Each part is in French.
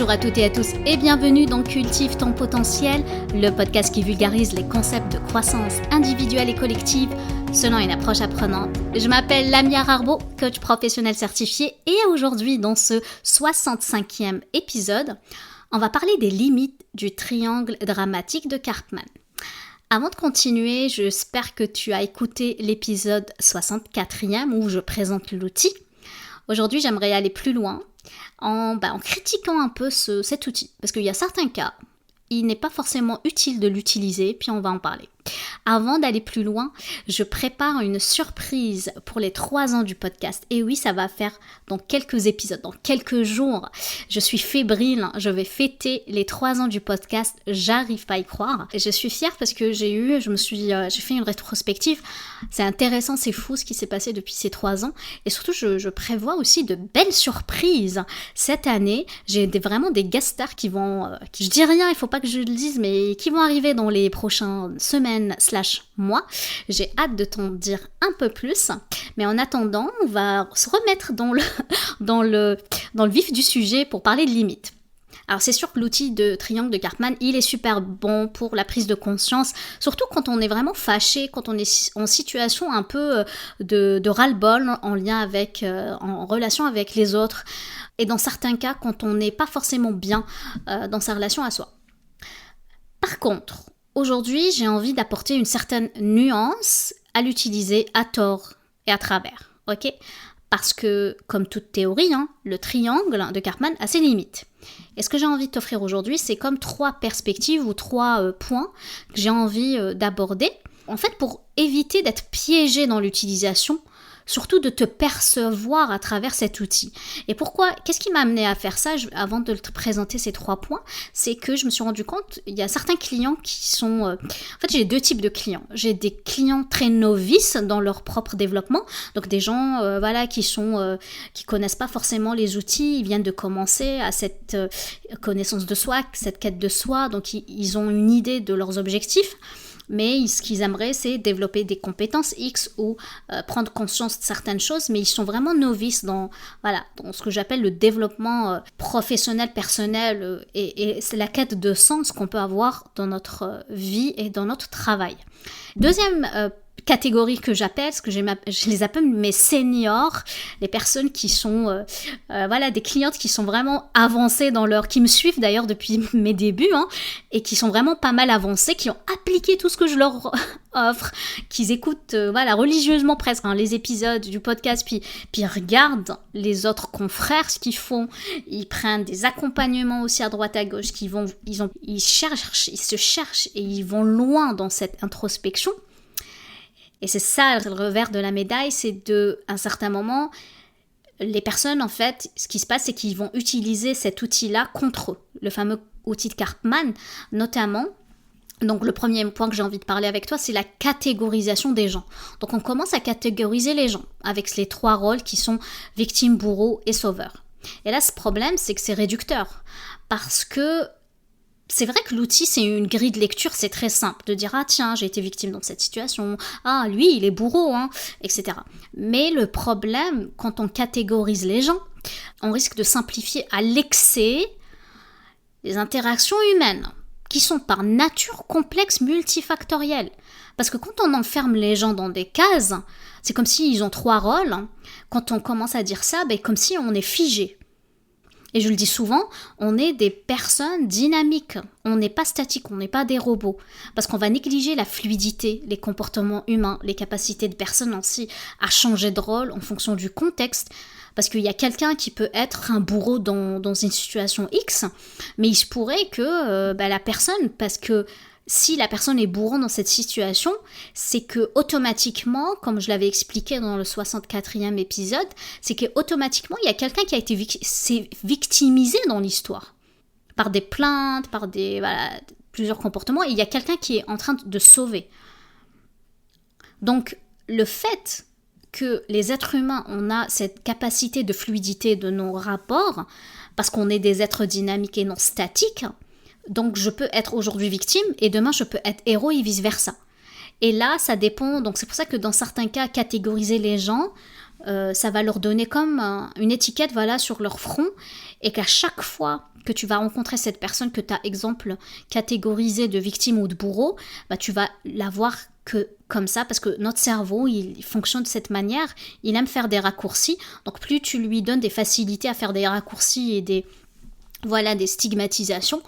Bonjour à toutes et à tous et bienvenue dans Cultive ton potentiel, le podcast qui vulgarise les concepts de croissance individuelle et collective selon une approche apprenante. Je m'appelle Lamia Rarbo, coach professionnel certifié, et aujourd'hui dans ce 65e épisode, on va parler des limites du triangle dramatique de Karpman. Avant de continuer, j'espère que tu as écouté l'épisode 64e où je présente l'outil. Aujourd'hui, j'aimerais aller plus loin en critiquant un peu cet outil. Parce qu'il y a certains cas, il n'est pas forcément utile de l'utiliser, puis on va en parler. Avant d'aller plus loin, je prépare une surprise pour les 3 ans du podcast. Et oui, ça va faire dans quelques épisodes, dans quelques jours. Je suis fébrile, je vais fêter les 3 ans du podcast, j'arrive pas à y croire. Et je suis fière parce que j'ai fait une rétrospective. C'est intéressant, c'est fou ce qui s'est passé depuis ces 3 ans. Et surtout, je prévois aussi de belles surprises. Cette année, j'ai vraiment des guest stars qui vont... je dis rien, il faut pas que je le dise, mais qui vont arriver dans les prochaines semaines / mois. J'ai hâte de t'en dire un peu plus, mais en attendant, on va se remettre dans le vif du sujet pour parler de limites. Alors c'est sûr que l'outil de triangle de Karpman, il est super bon pour la prise de conscience, surtout quand on est vraiment fâché, quand on est en situation un peu de ras-le-bol en relation avec les autres, et dans certains cas, quand on n'est pas forcément bien dans sa relation à soi. Par contre, aujourd'hui, j'ai envie d'apporter une certaine nuance à l'utiliser à tort et à travers, ok ? Parce que, comme toute théorie, le triangle de Karpman a ses limites. Et ce que j'ai envie de t'offrir aujourd'hui, c'est comme 3 perspectives ou 3 points que j'ai envie d'aborder. En fait, pour éviter d'être piégé dans l'utilisation, surtout de te percevoir à travers cet outil. Et pourquoi ? Qu'est-ce qui m'a amené à faire ça avant de te présenter ces 3 points ? C'est que je me suis rendu compte, il y a certains clients qui sont... En fait, j'ai 2 types de clients. J'ai des clients très novices dans leur propre développement, donc des gens qui connaissent pas forcément les outils, ils viennent de commencer à cette connaissance de soi, cette quête de soi, donc ils ont une idée de leurs objectifs. Mais ce qu'ils aimeraient, c'est développer des compétences X ou prendre conscience de certaines choses, mais ils sont vraiment novices dans ce que j'appelle le développement professionnel, personnel, et c'est la quête de sens qu'on peut avoir dans notre vie et dans notre travail. Deuxième catégorie que j'appelle, je les appelle mes seniors, les personnes qui sont des clientes qui sont vraiment avancées qui me suivent d'ailleurs depuis mes débuts, et qui sont vraiment pas mal avancées, qui ont appliqué tout ce que je leur offre, qui écoutent religieusement presque les épisodes du podcast, puis regardent les autres confrères ce qu'ils font, ils prennent des accompagnements aussi à droite à gauche, ils se cherchent et ils vont loin dans cette introspection. Et c'est ça le revers de la médaille, c'est à un certain moment, les personnes en fait, ce qui se passe, c'est qu'ils vont utiliser cet outil-là contre eux, le fameux outil de Karpman, notamment. Donc le premier point que j'ai envie de parler avec toi, c'est la catégorisation des gens. Donc on commence à catégoriser les gens avec les 3 rôles qui sont victime, bourreau et sauveur. Et là, ce problème, c'est que c'est réducteur, parce que c'est vrai que l'outil, c'est une grille de lecture, c'est très simple de dire « Ah tiens, j'ai été victime dans cette situation, ah lui, il est bourreau, etc. » Mais le problème, quand on catégorise les gens, on risque de simplifier à l'excès les interactions humaines, qui sont par nature complexes, multifactorielles. Parce que quand on enferme les gens dans des cases, c'est comme s'ils ont 3 rôles. Quand on commence à dire ça, comme si on est figé. Et je le dis souvent, on est des personnes dynamiques, on n'est pas statique, on n'est pas des robots. Parce qu'on va négliger la fluidité, les comportements humains, les capacités de personnes aussi à changer de rôle en fonction du contexte. Parce qu'il y a quelqu'un qui peut être un bourreau dans une situation X, mais il se pourrait que la personne, parce que si la personne est bourreau dans cette situation, c'est que automatiquement, comme je l'avais expliqué dans le 64e épisode, c'est qu'automatiquement, il y a quelqu'un qui a été victimisé dans l'histoire. Par des plaintes, par plusieurs comportements, et il y a quelqu'un qui est en train de sauver. Donc, le fait que les êtres humains, on a cette capacité de fluidité de nos rapports, parce qu'on est des êtres dynamiques et non statiques, donc je peux être aujourd'hui victime et demain je peux être héros et vice-versa. Et là, ça dépend, donc c'est pour ça que dans certains cas, catégoriser les gens, ça va leur donner comme une étiquette sur leur front, et qu'à chaque fois que tu vas rencontrer cette personne que tu as, exemple, catégorisée de victime ou de bourreau, tu vas la voir que comme ça, parce que notre cerveau, il fonctionne de cette manière, il aime faire des raccourcis, donc plus tu lui donnes des facilités à faire des raccourcis et des stigmatisations,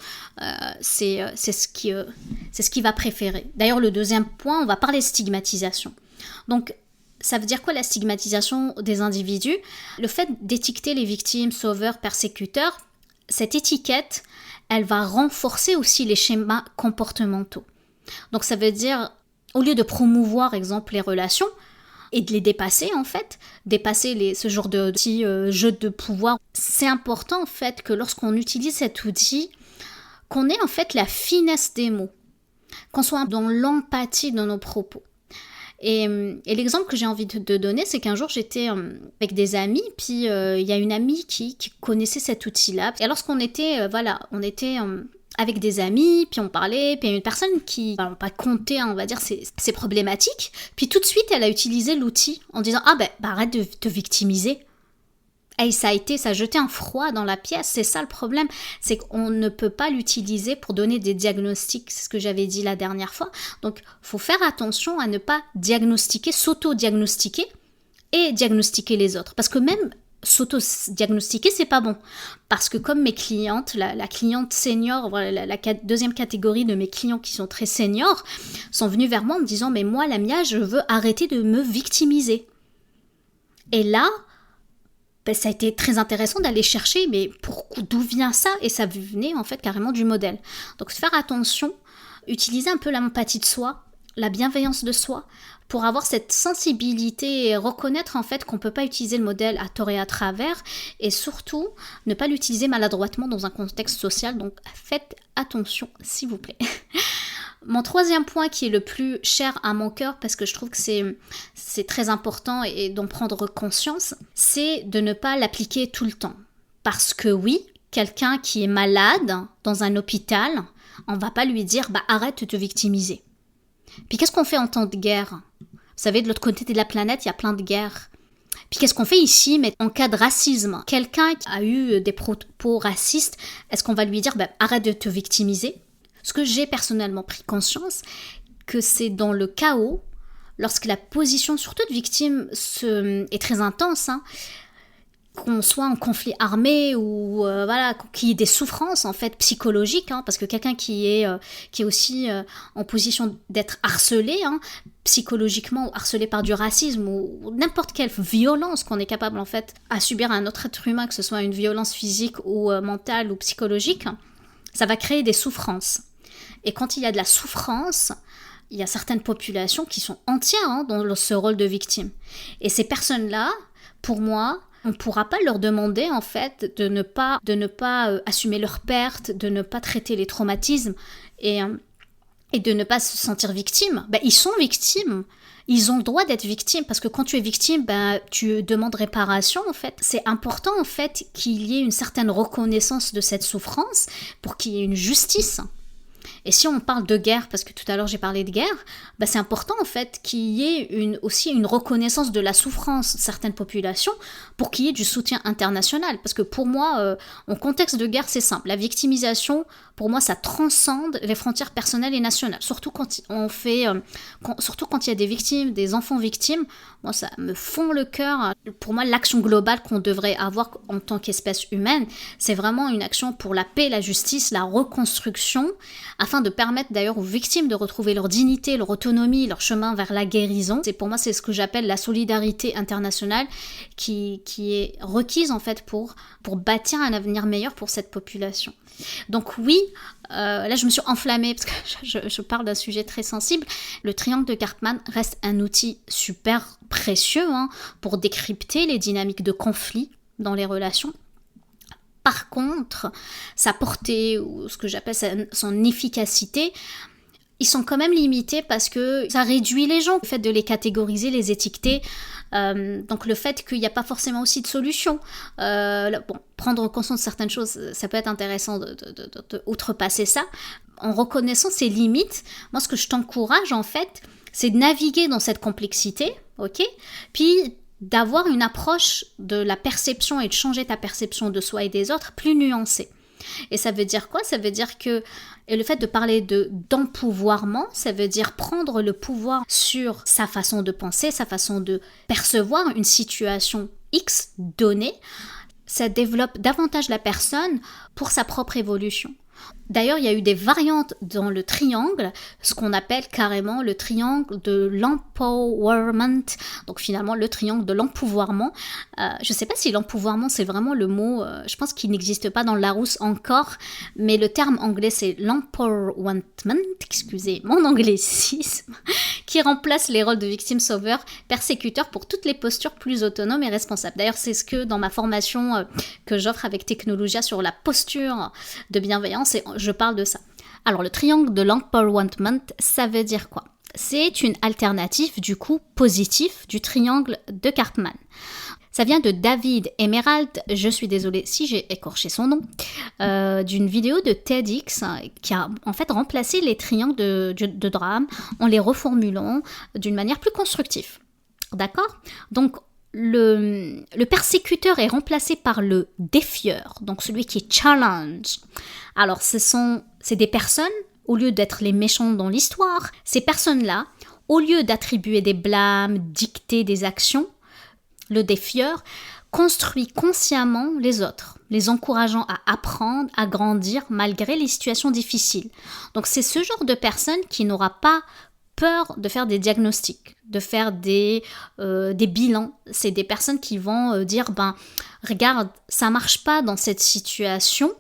c'est ce qu'il va préférer. D'ailleurs, le deuxième point, on va parler stigmatisation. Donc, ça veut dire quoi la stigmatisation des individus? Le fait d'étiqueter les victimes, sauveurs, persécuteurs, cette étiquette, elle va renforcer aussi les schémas comportementaux. Donc ça veut dire, au lieu de promouvoir, exemple, les relations, et de les dépasser en fait, dépasser ce genre de petits jeux de pouvoir, c'est important en fait que lorsqu'on utilise cet outil, qu'on ait en fait la finesse des mots, qu'on soit dans l'empathie de nos propos. Et l'exemple que j'ai envie de donner, c'est qu'un jour j'étais avec des amis, puis il y a une amie qui connaissait cet outil-là. Et lorsqu'on était, on était avec des amis, puis on parlait, puis il y a une personne qui n'a pas compté, on va dire, ses problématiques, puis tout de suite elle a utilisé l'outil en disant « Ah arrête de te victimiser ». Et ça a jeté un froid dans la pièce, c'est ça le problème, c'est qu'on ne peut pas l'utiliser pour donner des diagnostics, c'est ce que j'avais dit la dernière fois. Donc, il faut faire attention à ne pas diagnostiquer, s'auto-diagnostiquer et diagnostiquer les autres. Parce que même s'auto-diagnostiquer, c'est pas bon. Parce que comme mes clientes, la cliente senior, la deuxième catégorie de mes clients qui sont très seniors, sont venus vers moi en me disant « Mais moi, Lamia, je veux arrêter de me victimiser. » Et là, ça a été très intéressant d'aller chercher, mais d'où vient ça? Et ça venait en fait carrément du modèle. Donc faire attention, utiliser un peu l'empathie de soi, la bienveillance de soi, pour avoir cette sensibilité et reconnaître en fait qu'on ne peut pas utiliser le modèle à tort et à travers, et surtout ne pas l'utiliser maladroitement dans un contexte social. Donc faites attention s'il vous plaît. Mon troisième point qui est le plus cher à mon cœur, parce que je trouve que c'est très important et d'en prendre conscience, c'est de ne pas l'appliquer tout le temps. Parce que oui, quelqu'un qui est malade dans un hôpital, on va pas lui dire « arrête de te victimiser ». Puis qu'est-ce qu'on fait en temps de guerre? Vous savez, de l'autre côté de la planète, il y a plein de guerres. Puis qu'est-ce qu'on fait ici, mais en cas de racisme? Quelqu'un qui a eu des propos racistes, est-ce qu'on va lui dire « arrête de te victimiser ». Ce que j'ai personnellement pris conscience, que c'est dans le chaos, lorsque la position, surtout de victime, est très intense, qu'on soit en conflit armé ou qu'il y ait des souffrances en fait psychologiques, parce que quelqu'un qui est aussi en position d'être harcelé, psychologiquement, ou harcelé par du racisme ou n'importe quelle violence qu'on est capable en fait à subir à un autre être humain, que ce soit une violence physique ou mentale ou psychologique, ça va créer des souffrances. Et quand il y a de la souffrance, il y a certaines populations qui sont entières dans ce rôle de victime. Et ces personnes-là, pour moi, on ne pourra pas leur demander en fait de ne pas assumer leurs pertes, de ne pas traiter les traumatismes et de ne pas se sentir victime. Ils sont victimes. Ils ont le droit d'être victimes, parce que quand tu es victime, tu demandes réparation en fait. C'est important en fait qu'il y ait une certaine reconnaissance de cette souffrance pour qu'il y ait une justice. Et si on parle de guerre, parce que tout à l'heure j'ai parlé de guerre, c'est important en fait qu'il y ait aussi une reconnaissance de la souffrance de certaines populations pour qu'il y ait du soutien international. Parce que pour moi, en contexte de guerre, c'est simple. La victimisation, pour moi, ça transcende les frontières personnelles et nationales. Surtout quand il y a des victimes, des enfants victimes, moi ça me fond le cœur. Pour moi, l'action globale qu'on devrait avoir en tant qu'espèce humaine, c'est vraiment une action pour la paix, la justice, la reconstruction, afin de permettre d'ailleurs aux victimes de retrouver leur dignité, leur autonomie, leur chemin vers la guérison. Pour moi, c'est ce que j'appelle la solidarité internationale qui est requise en fait pour bâtir un avenir meilleur pour cette population. Donc oui, là je me suis enflammée parce que je parle d'un sujet très sensible. Le triangle de Karpman reste un outil super précieux pour décrypter les dynamiques de conflit dans les relations. Par contre, sa portée, ou ce que j'appelle son efficacité, ils sont quand même limités parce que ça réduit les gens, le fait de les catégoriser, les étiqueter, donc le fait qu'il n'y a pas forcément aussi de solution. Prendre conscience de certaines choses, ça peut être intéressant de outrepasser ça. En reconnaissant ses limites, moi ce que je t'encourage en fait, c'est de naviguer dans cette complexité, ok ? Puis d'avoir une approche de la perception et de changer ta perception de soi et des autres plus nuancée. Et ça veut dire quoi? Ça veut dire que et le fait de parler d'empouvoirment, ça veut dire prendre le pouvoir sur sa façon de penser, sa façon de percevoir une situation X donnée. Ça développe davantage la personne pour sa propre évolution. D'ailleurs, il y a eu des variantes dans le triangle, ce qu'on appelle carrément le triangle de l'empowerment, donc finalement le triangle de l'empouvoirment. Je ne sais pas si l'empouvoirment c'est vraiment le mot, je pense qu'il n'existe pas dans le Larousse encore, mais le terme anglais c'est l'empowerment, excusez mon anglicisme, qui remplace les rôles de victime, sauveur, persécuteur pour toutes les postures plus autonomes et responsables. D'ailleurs, c'est ce que dans ma formation que j'offre avec Technologia sur la posture de bienveillance, et je parle de ça. Alors, le triangle de l'empowerment, ça veut dire quoi? C'est une alternative, du coup, positive du triangle de Karpman. Ça vient de David Emerald, je suis désolée si j'ai écorché son nom, d'une vidéo de TEDx qui a en fait remplacé les triangles de drame en les reformulant d'une manière plus constructive. D'accord? Donc, le persécuteur est remplacé par le défieur, donc celui qui challenge. Alors, c'est des personnes, au lieu d'être les méchants dans l'histoire, ces personnes-là, au lieu d'attribuer des blâmes, dicter des actions, le défieur construit consciemment les autres, les encourageant à apprendre, à grandir malgré les situations difficiles. Donc, c'est ce genre de personne qui n'aura pas peur de faire des diagnostics, de faire des bilans. C'est des personnes qui vont dire, regarde, ça marche pas dans cette situation.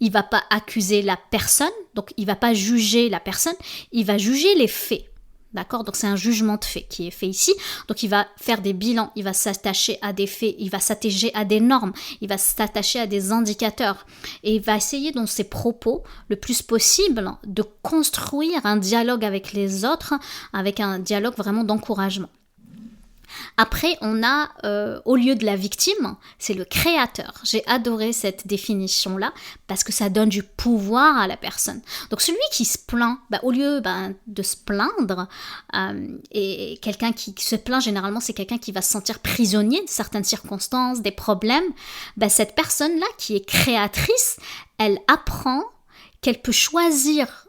Il va pas accuser la personne, donc il va pas juger la personne, il va juger les faits. D'accord? Donc c'est un jugement de fait qui est fait ici. Donc il va faire des bilans, il va s'attacher à des faits, il va s'attacher à des normes, il va s'attacher à des indicateurs. Et il va essayer dans ses propos, le plus possible, de construire un dialogue avec les autres, avec un dialogue vraiment d'encouragement. Après, on a, au lieu de la victime, c'est le créateur. J'ai adoré cette définition-là parce que ça donne du pouvoir à la personne. Donc celui qui se plaint, au lieu de se plaindre, et quelqu'un qui se plaint, généralement, c'est quelqu'un qui va se sentir prisonnier de certaines circonstances, des problèmes. Cette personne-là qui est créatrice, elle apprend qu'elle peut choisir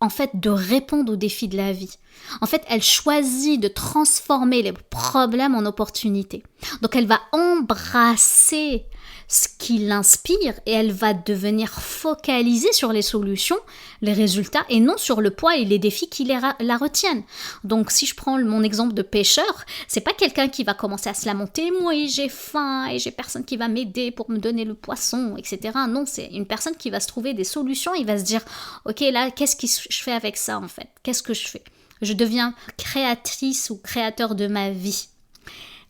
en fait de répondre aux défis de la vie. En fait, elle choisit de transformer les problèmes en opportunités. Donc, elle va embrasser ce qui l'inspire et elle va devenir focalisée sur les solutions, les résultats et non sur le poids et les défis qui la retiennent. Donc, si je prends mon exemple de pêcheur, c'est pas quelqu'un qui va commencer à se lamenter « moi j'ai faim et j'ai personne qui va m'aider pour me donner le poisson, etc. » Non, c'est une personne qui va se trouver des solutions, il va se dire « ok, là, qu'est-ce que je fais avec ça en fait? Qu'est-ce que je fais ?» Je deviens créatrice ou créateur de ma vie.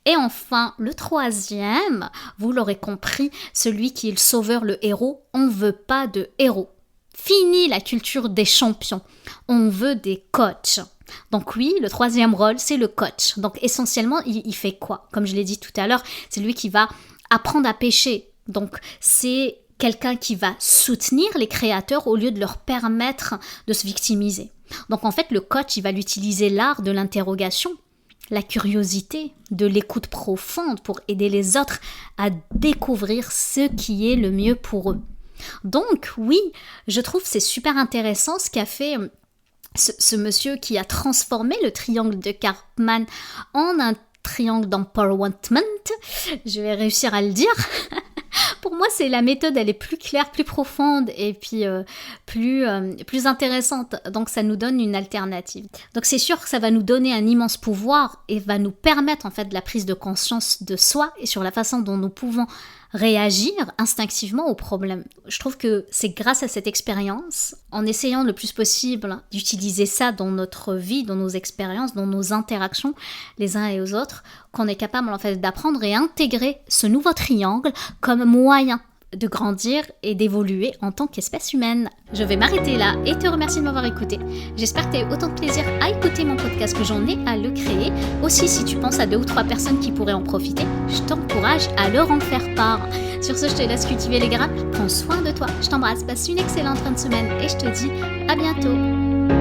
Et enfin, le troisième, vous l'aurez compris, celui qui est le sauveur, le héros, on ne veut pas de héros. Fini la culture des champions, on veut des coachs. Donc oui, le troisième rôle, c'est le coach. Donc essentiellement, il fait quoi? Comme je l'ai dit tout à l'heure, c'est lui qui va apprendre à pêcher. Donc c'est quelqu'un qui va soutenir les créateurs au lieu de leur permettre de se victimiser. Donc en fait, le coach, il va utiliser l'art de l'interrogation, la curiosité, de l'écoute profonde pour aider les autres à découvrir ce qui est le mieux pour eux. Donc oui, je trouve que c'est super intéressant ce qu'a fait ce monsieur qui a transformé le triangle de Karpman en un triangle d'empowerment. Je vais réussir à le dire. Pour moi, c'est la méthode, elle est plus claire, plus profonde et puis plus intéressante. Donc, ça nous donne une alternative. Donc, c'est sûr que ça va nous donner un immense pouvoir et va nous permettre en fait de la prise de conscience de soi et sur la façon dont nous pouvons réagir instinctivement aux problèmes. Je trouve que c'est grâce à cette expérience, en essayant le plus possible d'utiliser ça dans notre vie, dans nos expériences, dans nos interactions les uns et les autres, qu'on est capable en fait d'apprendre et intégrer ce nouveau triangle comme moyen de grandir et d'évoluer en tant qu'espèce humaine. Je vais m'arrêter là et te remercier de m'avoir écouté. J'espère que tu as eu autant de plaisir à écouter mon podcast que j'en ai à le créer. Aussi, si tu penses à 2 ou 3 personnes qui pourraient en profiter, je t'encourage à leur en faire part. Sur ce, je te laisse cultiver les graines. Prends soin de toi. Je t'embrasse, passe une excellente fin de semaine et je te dis à bientôt.